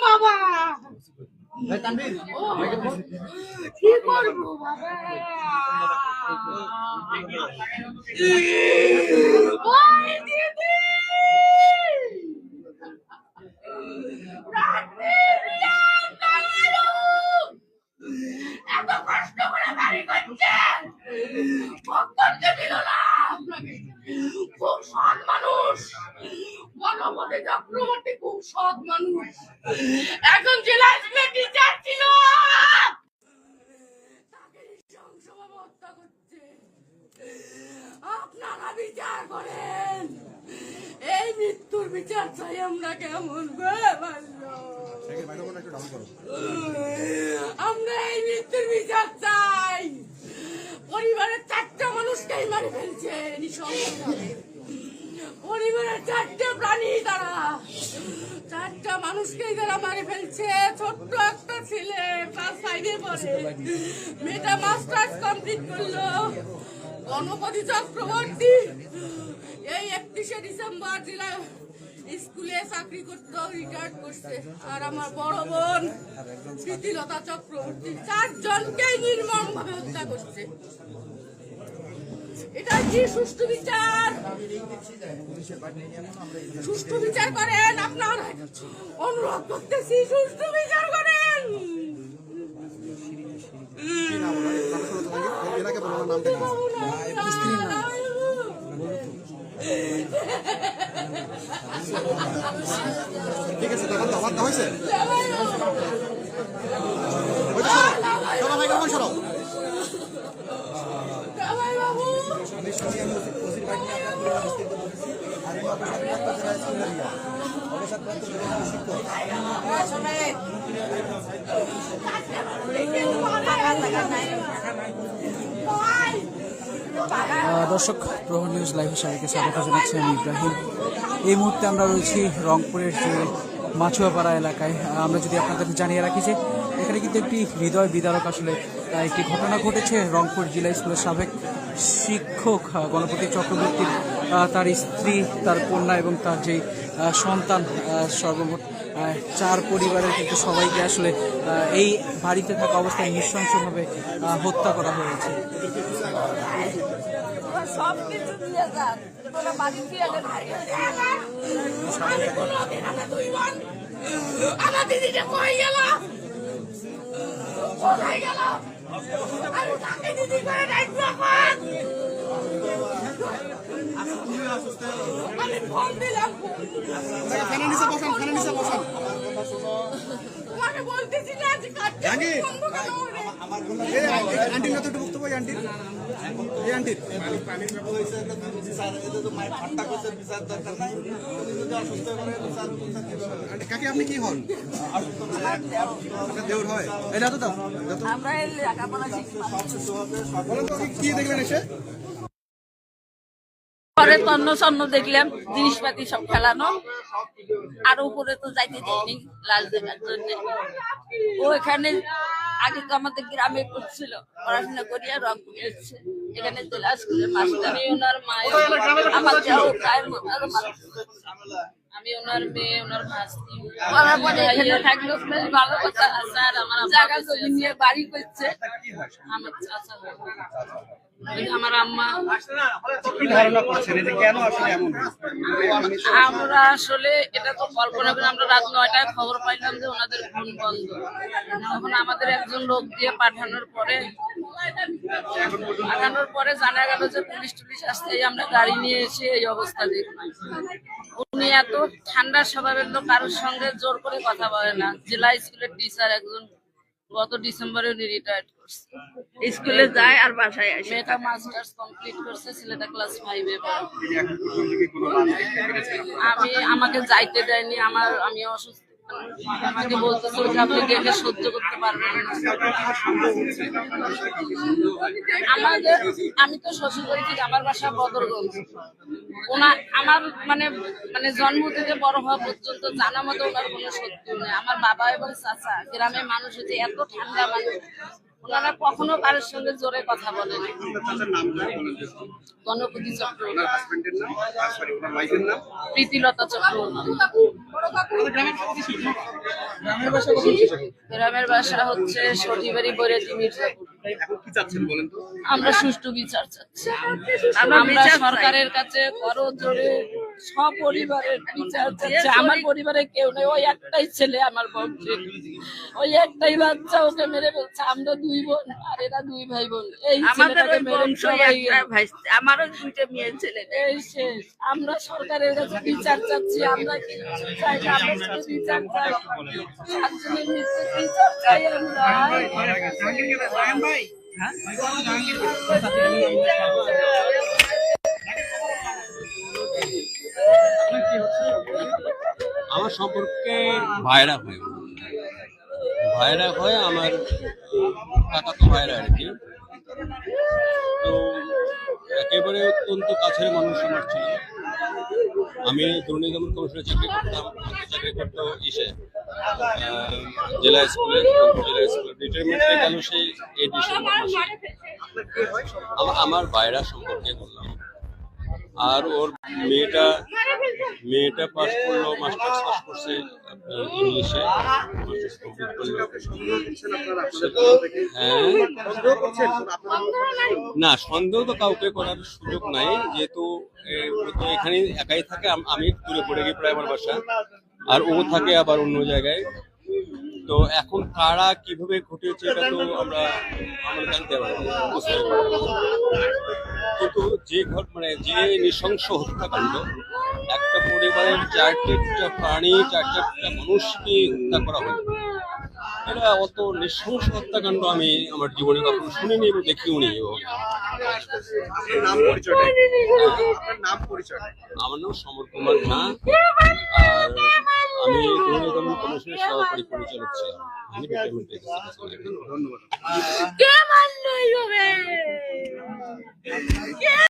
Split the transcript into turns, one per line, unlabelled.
বাবা কি করবো বাবা? এত কষ্ট করে বাড়ি করছে, ভোগ করতে দিল না। খুব সৎ মানুষ, গণপতি চক্রবর্তী খুব সৎ মানুষ। এখন জেলা স্কুলের টিচার ছিল, তাকে নৃশংসভাবে হত্যা করছে। আপনারা বিচার করেন, এই মৃত্যুর বিচার চাই আমরা। কেমন আমরা এই মৃত্যুর বিচার চাই। পরিবারের 4টা মানুষকেই মারি ফেলছে নৃশংসভাবে। পরিবারের 4টে প্রাণী, তারা 4টা মানুষকেই তারা মারি ফেলছে। ছোট্ট একটা ছেলে ক্লাস 5-এ পড়ে, মেয়েটা মাস্টার্স কমপ্লিট করলো। গণপতি চক্রবর্তী এই 31শে ডিসেম্বর জেলা স্কুলে চাকরি করতে রিটায়ার্ড করছে। আর আমার বড় বোন প্রীতিলতা চক্রবর্তী 4 জনকেই নির্মম ভাবে হত্যা করছে। এটা কি সুষ্ঠু বিচার? সুষ্ঠু বিচার করেন, আপনার অনুরোধ করতেছি, সুষ্ঠু বিচার করেন।
ঠিক আছে, আমার দাওয়াত হয়েছে।
দর্শক, প্রহর নিউজ লাইভে সবাইকে স্বাগত জানাচ্ছি। আমি ইব্রাহিম। এই মুহূর্তে আমরা রয়েছি রংপুরের যে মাছুয়াপাড়া এলাকায়। আমরা যদি আপনাদের জানিয়ে রাখি যে এখানে কিন্তু একটি হৃদয় বিদারক আসলে একটি ঘটনা ঘটেছে। রংপুর জেলা স্কুলের সাবেক শিক্ষক গণপতি চক্রবর্তীর তার স্ত্রী, তার কন্যা এবং তার যে সন্তান, সর্বমোট 4 পরিবারের কিন্তু সবাইকে আসলে এই বাড়িতে থাকা অবস্থায় নৃশংসভাবে হত্যা করা হয়েছে।
সবকিছু দিয়ে যান, বাড়ি ফিরে আমার দিদিটা কই গেল, কোথায় গেল? আমি তাকে দিদি করে ডাকবো। আমি ফোন দিলাম, তোমাকে বলতেছি না যে
আন্টির কথা একটু বক্তব্য। আন্টির কাকে আপনি কি হন? দেউর হয়। এটা তো দাও, কি দেখলেন এসে?
পরে তন্ন সন্ন দেখলাম, জিনিসপাতি সব ফেলানো, আর উপরে তো যাইতে দেয়নি লাশ দেখার জন্য। ও এখানে আগে তো আমাদের গ্রামে করছিল, পড়াশোনা করিয়া রংপুরে এসেছে। এখানে জেলা স্কুলের মাস্টার। ওনার মা, আমার যাও গায়ের মতো, আমি ওনার মেয়ে, ওনার ভাস্তি। এখানে থাকলেও ভালো কথা। স্যার আমার জায়গা জমি নিয়ে বাড়ি করছে, আমার চাচা, আমার আম্মা। আমরা আসলে এটা তো কল্পনা করি। আমরা রাত 9টায় খবর পাইলাম যে ওনাদের ফোন বন্ধ। তখন আমাদের একজন লোক দিয়ে পাঠানোর পরে জানা গেল যে পুলিশ টুলিশ আসতে, আমরা গাড়ি নিয়ে এসে এই অবস্থা দেখলাম। উনি এত ঠান্ডা স্বভাবের লোক, কারোর সঙ্গে জোর করে কথা বলে না। জেলা স্কুলের টিচার একজন, গত ডিসেম্বরে উনি রিটায়ার্ড করছে। স্কুলে যায় আর বাসায় আসে। মেয়েটা মাস্টার্স কমপ্লিট করছে, ছেলেটা ক্লাস 5-এ পড়ে। আমাকে যাইতে দেয়নি, আমি অসুস্থ। আমাকে বলতেছিল যে আপনি দেখে সহ্য করতে পারবেন না। আমি তো শ্বশুরবাড়ি থেকে, আমার বাসা বদরগঞ্জ। আমার মানে জন্ম থেকে বড় হওয়া পর্যন্ত জানা মতো ওনার কোনো শত্রু নেই। আমার বাবা এবং চাচা গ্রামের মানুষ হচ্ছে এত ঠান্ডা মানুষ, ওনারা কখনো কারোর সঙ্গে জোরে কথা বলেনি। গণপতি চক্রবর্তী, প্রীতিলতা চক্রবর্তী। গ্রামের বাসা হচ্ছে সঠিবাড়ি বৈরাটি মির্জাপুর। আমরা সুষ্ঠু বিচার চাচ্ছি। আমরা সরকারের কাছে করজোড়ে সপরিবারের বিচার চাচ্ছি। আমার পরিবারে কেউ নেই, ওই একটাই ছেলে আমার বংশে, ওই একটাই বাচ্চা, ওকে মেরে ফেলছে। আমরা 2 বোন আর এরা 2 ভাই বোন। এই ছেলেটাকে মেরে আমারও 2টা মেয়ে ছেলে। এই শেষ। আমরা সরকারের কাছে বিচার চাচ্ছি। আমরা কি চাই? আমরা শুধু বিচার চাই। 7 জনের মৃত্যুর বিচার চাই আমরা।
আমার সম্পর্কে ভাইরা হয় আমার কাকাতো ভাইরা আর কি। তো একেবারে অত্যন্ত কাছের মানুষ আমার ছিল। আমি দুর্নীতি দমন কমিশনে চাকরি করতাম, চাকরি করতো জেলা স্কুলে রিটায়ারমেন্ট হয়ে গেল সেই এই ডিসেম্বর মাসে। আমার ভাইরা সম্পর্কে বললাম। আর ওর মেয়েটা পাস করলো, মাস্টার্স পাস করছে ইংলিশে, মাস্টার্স কমপ্লিট করলো। হ্যাঁ, না সন্দেহ তো কাউকে করার সুযোগ নাই, যেহেতু ও তো এখানে একাই থাকে। আমি দূরে পড়ে গিয়ে প্রায় আমার বাসা, আর ও থাকে আবার অন্য জায়গায়। তো এখন কারা কিভাবে ঘটেছে এটা তো আমরা জানতে পারি, বুঝতে পারি। কিন্তু যে যে নৃশংস হত্যাকাণ্ড, একটা পরিবারের 4টা প্রাণী, 4টা মানুষকে হত্যা করা হয়, এটা অত নৃশংস হত্যাকাণ্ড আমি আমার জীবনে কখনো শুনিনি এবং দেখিও নি। আমার নাম সমর কুমার ঝা, আর আমি দুর্নীতি দমন কমিশনের সহকারী পরিচালক ছিলাম। আমি রিটায়ারমেন্ট। ধন্যবাদ।